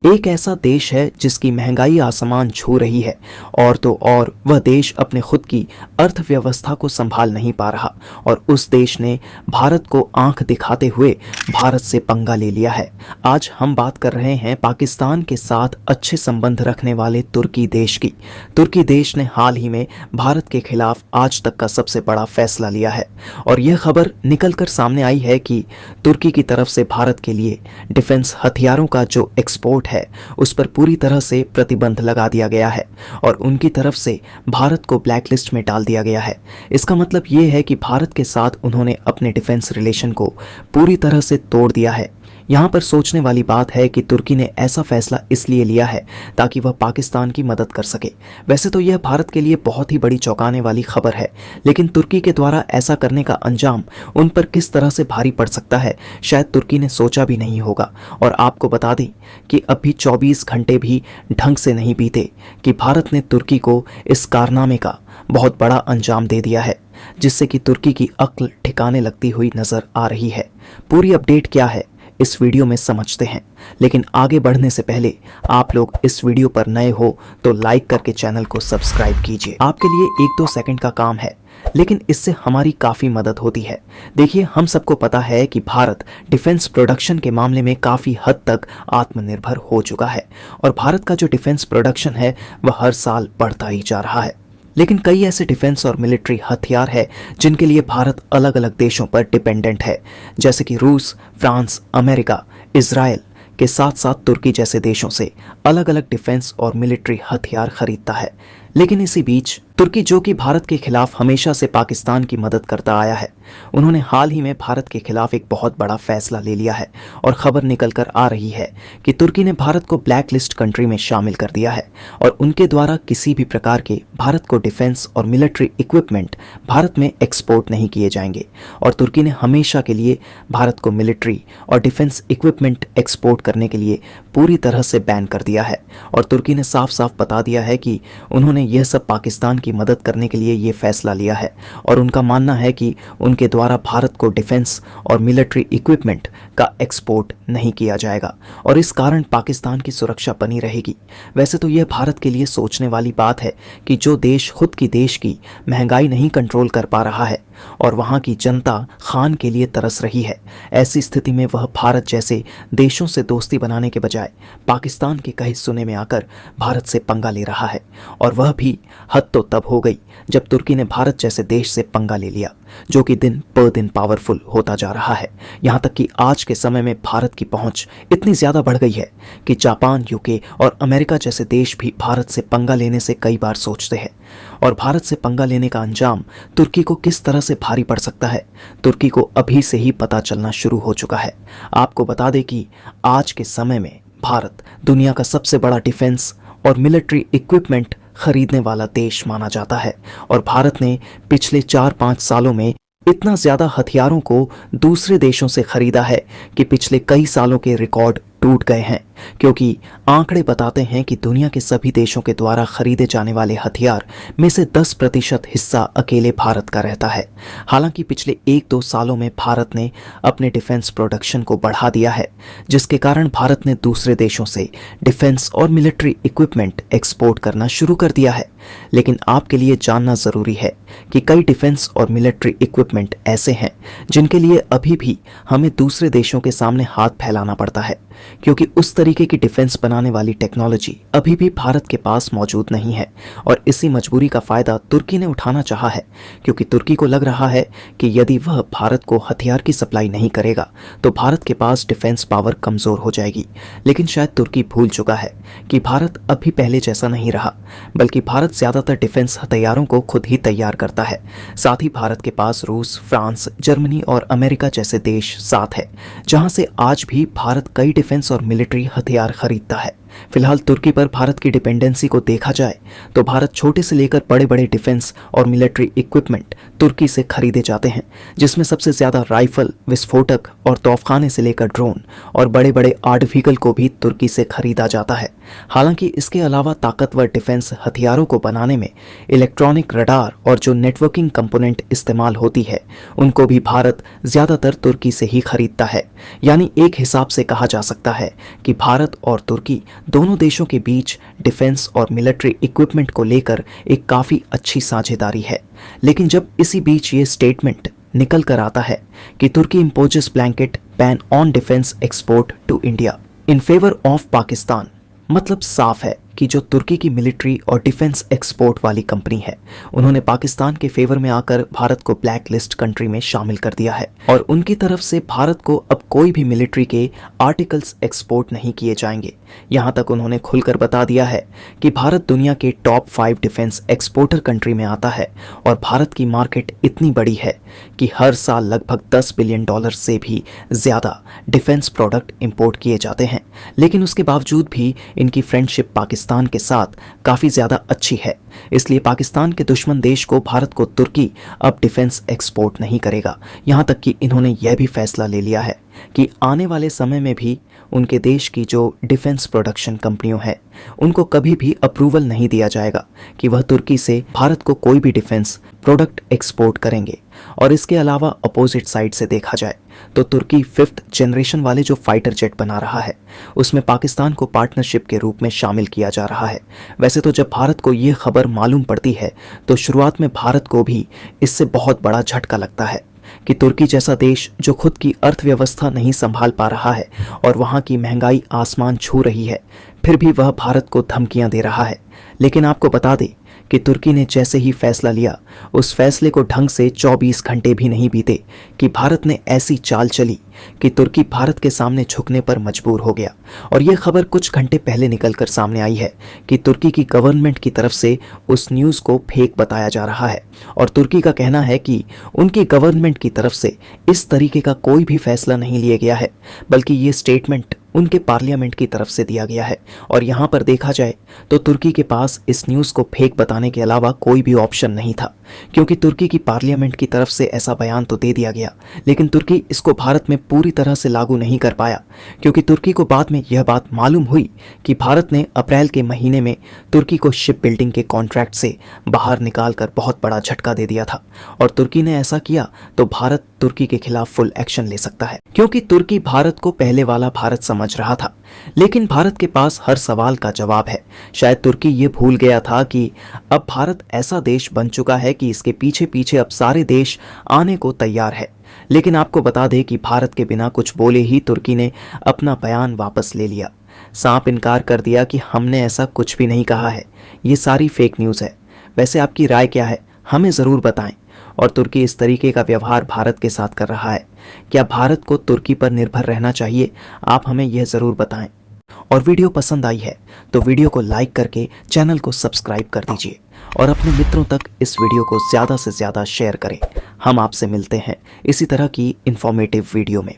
एक ऐसा देश है जिसकी महंगाई आसमान छू रही है और तो और वह देश अपने खुद की अर्थव्यवस्था को संभाल नहीं पा रहा और उस देश ने भारत को आंख दिखाते हुए भारत से पंगा ले लिया है। आज हम बात कर रहे हैं पाकिस्तान के साथ अच्छे संबंध रखने वाले तुर्की देश की। तुर्की देश ने हाल ही में भारत के खिलाफ आज तक का सबसे बड़ा फैसला लिया है और यह खबर निकलकर सामने आई है कि तुर्की की तरफ से भारत के लिए डिफेंस हथियारों का जो एक्सपोर्ट है उस पर पूरी तरह से प्रतिबंध लगा दिया गया है और उनकी तरफ से भारत को ब्लैकलिस्ट में डाल दिया गया है। इसका मतलब ये है कि भारत के साथ उन्होंने अपने डिफेंस रिलेशन को पूरी तरह से तोड़ दिया है। यहाँ पर सोचने वाली बात है कि तुर्की ने ऐसा फैसला इसलिए लिया है ताकि वह पाकिस्तान की मदद कर सके। वैसे तो यह भारत के लिए बहुत ही बड़ी चौंकाने वाली खबर है, लेकिन तुर्की के द्वारा ऐसा करने का अंजाम उन पर किस तरह से भारी पड़ सकता है शायद तुर्की ने सोचा भी नहीं होगा। और आपको बता दें कि अभी 24 घंटे भी ढंग से नहीं बीते कि भारत ने तुर्की को इस कारनामे का बहुत बड़ा अंजाम दे दिया है, जिससे कि तुर्की की अक्ल ठिकाने लगती हुई नजर आ रही है। पूरी अपडेट क्या है इस वीडियो में समझते हैं, लेकिन आगे बढ़ने से पहले आप लोग इस वीडियो पर नए हो तो लाइक करके चैनल को सब्सक्राइब कीजिए। आपके लिए 1-2 सेकंड का काम है, लेकिन इससे हमारी काफ़ी मदद होती है। देखिए, हम सबको पता है कि भारत डिफेंस प्रोडक्शन के मामले में काफ़ी हद तक आत्मनिर्भर हो चुका है और भारत का जो डिफेंस प्रोडक्शन है वह हर साल बढ़ता ही जा रहा है। लेकिन कई ऐसे डिफेंस और मिलिट्री हथियार है जिनके लिए भारत अलग अलग देशों पर डिपेंडेंट है, जैसे कि रूस, फ्रांस, अमेरिका, इजराइल के साथ साथ तुर्की जैसे देशों से अलग अलग डिफेंस और मिलिट्री हथियार खरीदता है। लेकिन इसी बीच तुर्की, जो कि भारत के खिलाफ हमेशा से पाकिस्तान की मदद करता आया है, उन्होंने हाल ही में भारत के खिलाफ एक बहुत बड़ा फैसला ले लिया है और खबर निकल कर आ रही है कि तुर्की ने भारत को ब्लैक लिस्ट कंट्री में शामिल कर दिया है और उनके द्वारा किसी भी प्रकार के भारत को डिफेंस और मिलिट्री इक्विपमेंट भारत में एक्सपोर्ट नहीं किए जाएंगे। और तुर्की ने हमेशा के लिए भारत को मिलिट्री और डिफेंस इक्विपमेंट एक्सपोर्ट करने के लिए पूरी तरह से बैन कर दिया है और तुर्की ने साफ साफ बता दिया है कि उन्होंने यह सब पाकिस्तान की मदद करने के लिए ये फैसला लिया है और उनका मानना है कि उनके द्वारा भारत को डिफेंस और मिलिट्री इक्विपमेंट का एक्सपोर्ट नहीं किया जाएगा और इस कारण पाकिस्तान की सुरक्षा बनी रहेगी। वैसे तो यह भारत के लिए सोचने वाली बात है कि जो देश खुद की देश की महंगाई नहीं कंट्रोल कर पा रहा है और वहाँ की जनता खान के लिए तरस रही है, ऐसी स्थिति में वह भारत जैसे देशों से दोस्ती बनाने के बजाय पाकिस्तान के कहे सुने में आकर भारत से पंगा ले रहा है। और वह भी हद तो तब हो गई जब तुर्की ने भारत जैसे देश से पंगा ले लिया, जो कि दिन पर दिन पावरफुल होता जा रहा है। यहाँ तक कि आज के समय में भारत की पहुंच इतनी ज़्यादा बढ़ गई है कि जापान, यूके और अमेरिका जैसे देश भी भारत से पंगा लेने से कई बार सोचते हैं। और भारत से पंगा लेने का अंजाम तुर्की को किस तरह से भारी पड़ सकता है, तुर्की को अभी से ही पता चलना शुरू हो चुका है। आपको बता दें कि आज के समय में भारत दुनिया का सबसे बड़ा डिफेंस और मिलिट्री इक्विपमेंट खरीदने वाला देश माना जाता है और भारत ने पिछले 4-5 सालों में इतना ज़्यादा हथियारों को दूसरे देशों से खरीदा है कि पिछले कई सालों के रिकॉर्ड टूट गए हैं, क्योंकि आंकड़े बताते हैं कि दुनिया के सभी देशों के द्वारा खरीदे जाने वाले हथियार में से 10% हिस्सा अकेले भारत का रहता है। हालांकि पिछले 1-2 सालों में भारत ने अपने डिफेंस प्रोडक्शन को बढ़ा दिया है, जिसके कारण भारत ने दूसरे देशों से डिफेंस और मिलिट्री इक्विपमेंट एक्सपोर्ट करना शुरू कर दिया है। लेकिन आपके लिए जानना ज़रूरी है कि कई डिफेंस और मिलिट्री इक्विपमेंट ऐसे हैं जिनके लिए अभी भी हमें दूसरे देशों के सामने हाथ फैलाना पड़ता है, क्योंकि उस तरीके की डिफेंस बनाने वाली टेक्नोलॉजी अभी भी भारत के पास मौजूद नहीं है। और इसी मजबूरी का फ़ायदा तुर्की ने उठाना चाहा है, क्योंकि तुर्की को लग रहा है कि यदि वह भारत को हथियार की सप्लाई नहीं करेगा तो भारत के पास डिफेंस पावर कमज़ोर हो जाएगी। लेकिन शायद तुर्की भूल चुका है कि भारत अभी पहले जैसा नहीं रहा, बल्कि भारत ज़्यादातर डिफेंस हथियारों को खुद ही तैयार करता है। साथ ही भारत के पास रूस, फ्रांस, जर्मनी और अमेरिका जैसे देश साथ है, जहाँ से आज भी भारत कई डिफेंस और मिलिट्री हथियार खरीदता है। फिलहाल तुर्की पर भारत की डिपेंडेंसी को देखा जाए तो भारत छोटे से लेकर बड़े बड़े डिफेंस और मिलिट्री इक्विपमेंट तुर्की से खरीदे जाते हैं, जिसमें सबसे ज़्यादा राइफल, विस्फोटक और तोपखाने से लेकर ड्रोन और बड़े बड़े आर्ड व्हीकल को भी तुर्की से खरीदा जाता है। हालांकि इसके अलावा ताकतवर डिफेंस हथियारों को बनाने में इलेक्ट्रॉनिक रडार और जो नेटवर्किंग कंपोनेंट इस्तेमाल होती है उनको भी भारत ज़्यादातर तुर्की से ही खरीदता है। यानी एक हिसाब से कहा जा सकता लगता है कि भारत और तुर्की दोनों देशों के बीच डिफेंस और मिलिट्री इक्विपमेंट को लेकर एक काफ़ी अच्छी साझेदारी है। लेकिन जब इसी बीच ये स्टेटमेंट निकल कर आता है कि Turkey imposes blanket ban on defence export to India in favour of Pakistan, मतलब साफ है कि जो तुर्की की मिलिट्री और डिफेंस एक्सपोर्ट वाली कंपनी है, उन्होंने पाकिस्तान के फेवर में आकर भारत को ब्लैक लिस्ट कंट्री में शामिल कर दिया है और उनकी तरफ से भारत को अब कोई भी मिलिट्री के आर्टिकल्स एक्सपोर्ट नहीं किए जाएंगे। यहाँ तक उन्होंने खुलकर बता दिया है कि भारत दुनिया के टॉप 5 डिफेंस एक्सपोर्टर कंट्री में आता है और भारत की मार्केट इतनी बड़ी है कि हर साल लगभग $10 बिलियन से भी ज़्यादा डिफेंस प्रोडक्ट इंपोर्ट किए जाते हैं। लेकिन उसके बावजूद भी इनकी फ्रेंडशिप पाकिस्तान के साथ काफ़ी ज़्यादा अच्छी है, इसलिए पाकिस्तान के दुश्मन देश को भारत को तुर्की अब डिफेंस एक्सपोर्ट नहीं करेगा। यहाँ तक कि इन्होंने यह भी फैसला ले लिया है कि आने वाले समय में भी उनके देश की जो डिफेंस प्रोडक्शन कंपनियों है, उनको कभी भी अप्रूवल नहीं दिया जाएगा कि वह तुर्की से भारत को कोई भी डिफेंस प्रोडक्ट एक्सपोर्ट करेंगे। और इसके अलावा अपोजिट साइड से देखा जाए तो तुर्की 5th जनरेशन वाले जो फाइटर जेट बना रहा है, उसमें पाकिस्तान को पार्टनरशिप के रूप में शामिल किया जा रहा है। वैसे तो जब भारत को ये खबर मालूम पड़ती है तो शुरुआत में भारत को भी इससे बहुत बड़ा झटका लगता है कि तुर्की जैसा देश जो खुद की अर्थव्यवस्था नहीं संभाल पा रहा है और वहाँ की महंगाई आसमान छू रही है, फिर भी वह भारत को धमकियां दे रहा है। लेकिन आपको बता दें कि तुर्की ने जैसे ही फैसला लिया, उस फैसले को ढंग से 24 घंटे भी नहीं बीते कि भारत ने ऐसी चाल चली कि तुर्की भारत के सामने झुकने पर मजबूर हो गया। और यह खबर कुछ घंटे पहले निकलकर सामने आई है कि तुर्की की गवर्नमेंट की तरफ से उस न्यूज़ को फेक बताया जा रहा है और तुर्की का कहना है कि उनकी गवर्नमेंट की तरफ से इस तरीके का कोई भी फैसला नहीं लिया गया है, बल्कि ये स्टेटमेंट उनके पार्लियामेंट की तरफ से दिया गया है। और यहाँ पर देखा जाए तो तुर्की के पास इस न्यूज़ को फेक बताने के अलावा कोई भी ऑप्शन नहीं था, क्योंकि तुर्की की पार्लियामेंट की तरफ से ऐसा बयान तो दे दिया गया, लेकिन तुर्की इसको भारत में पूरी तरह से लागू नहीं कर पाया, क्योंकि तुर्की को बाद में यह बात मालूम हुई कि भारत ने अप्रैल के महीने में तुर्की को शिप बिल्डिंग के कॉन्ट्रैक्ट से बाहर निकालकर बहुत बड़ा झटका दे दिया था। और तुर्की ने ऐसा किया तो भारत तुर्की के खिलाफ फुल एक्शन ले सकता है, क्योंकि तुर्की भारत को पहले वाला भारत समझ रहा था। लेकिन भारत के पास हर सवाल का जवाब है। शायद तुर्की ये भूल गया था कि अब भारत ऐसा देश बन चुका है कि इसके पीछे पीछे अब सारे देश आने को तैयार है। लेकिन आपको बता दें कि भारत के बिना कुछ बोले ही तुर्की ने अपना बयान वापस ले लिया, साफ इनकार कर दिया कि हमने ऐसा कुछ भी नहीं कहा है, ये सारी फेक न्यूज़ है। वैसे आपकी राय क्या है, हमें ज़रूर बताएं। और तुर्की इस तरीके का व्यवहार भारत के साथ कर रहा है, क्या भारत को तुर्की पर निर्भर रहना चाहिए? आप हमें यह ज़रूर बताएं। और वीडियो पसंद आई है तो वीडियो को लाइक करके चैनल को सब्सक्राइब कर दीजिए और अपने मित्रों तक इस वीडियो को ज़्यादा से ज़्यादा शेयर करें। हम आपसे मिलते हैं इसी तरह की इंफॉर्मेटिव वीडियो में।